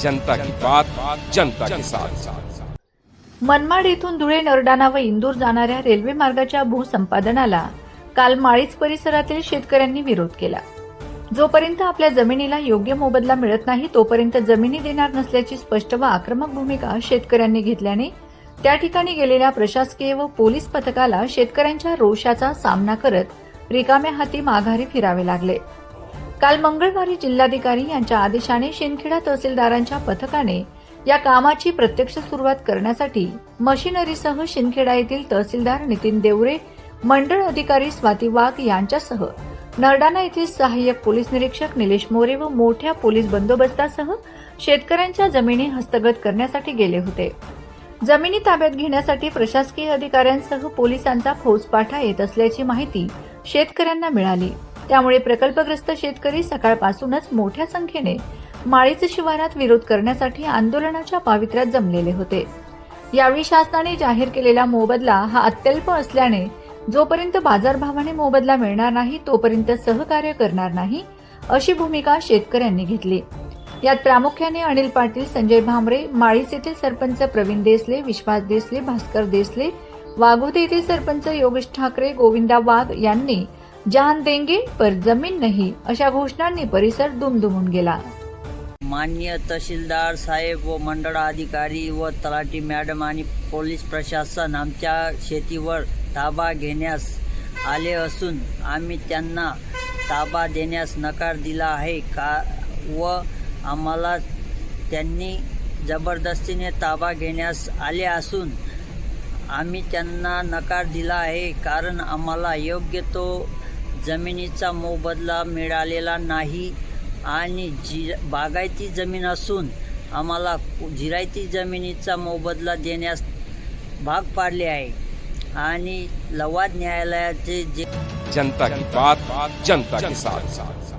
जनता की बात, जनता के साथ। मनमाड येथून धुळे, नरडाणा व इंदूर जाणाऱ्या रेल्वे मार्गाच्या भूसंपादनाला काल माळीच परिसरातील शेतकऱ्यांनी विरोध केला। जोपर्यंत आपल्या जमिनीला योग्य मोबदला मिळत नाही तोपर्यंत जमिनी देणार नसल्याची स्पष्ट व आक्रमक भूमिका शेतकऱ्यांनी घेतल्याने त्या ठिकाणी गेलेल्या प्रशासकीय व पोलीस पथकाला शेतकऱ्यांच्या रोषाचा सामना करत रिकाम्या हाती माघारी फिरावे लागले। काल मंगळवारी जिल्हाधिकारी यांच्या आदेशाने शिंदखेडा तहसीलदारांच्या पथकाने या कामाची प्रत्यक्ष सुरुवात करण्यासाठी मशिनरीसह शिंदखेडा येथील तहसीलदार नितीन देवरे, मंडळ अधिकारी स्वाती वाघ यांच्यासह नरडाणा येथील सहाय्यक पोलीस निरीक्षक निलेश मोरे व मोठ्या पोलीस बंदोबस्तासह शेतकऱ्यांच्या जमिनी हस्तगत करण्यासाठी गेले होते। जमिनी ताब्यात घेण्यासाठी प्रशासकीय अधिकाऱ्यांसह पोलिसांचा फौजपाठा येत असल्याची माहिती शेतकऱ्यांना मिळाली। त्यामुळे प्रकल्पग्रस्त शेतकरी सकाळपासूनच मोठ्या संख्येने माळीच शिवारात विरोध करण्यासाठी आंदोलनाच्या पावित्र्यात जमलेले होते। यावेळी शासनाने जाहीर केलेला मोबदला हा अत्यल्प असल्याने जोपर्यंत बाजारभावाने मोबदला मिळणार नाही तोपर्यंत सहकार्य करणार नाही अशी भूमिका शेतकऱ्यांनी घेतली। यात प्रामुख्याने अनिल पाटील, संजय भामरे, माळीच येथील सरपंच प्रवीण देसले, विश्वास देसले, भास्कर देसले, वाघोदे येथील सरपंच योगेश ठाकरे, गोविंदा वाघ यांनी जान देंगे पर जमीन नहीं अशा घोषणांनी परिसर दुमदुमून गेला। माननीय तहसीलदार साहेब व मंडळाधिकारी व तलाठी मॅडम आणि पोलीस प्रशासन आमच्या शेतीवर ताबा घेण्यास आले असून आम्ही त्यांना ताबा देण्यास नकार दिला आहे व आम्हाला त्यांनी जबरदस्तीने ताबा घेण्यास आले असून आम्ही त्यांना नकार दिला आहे कारण आम्हाला योग्य तो जमिनीचा मोबदला मिळालेला नाही आणि बागायती जमीन असून आम्हाला जिरायती जमिनीचा मोबदला देण्यास भाग पाडले आहे आणि लवाद न्यायालयाचे जनता की बात, जनता के साथ।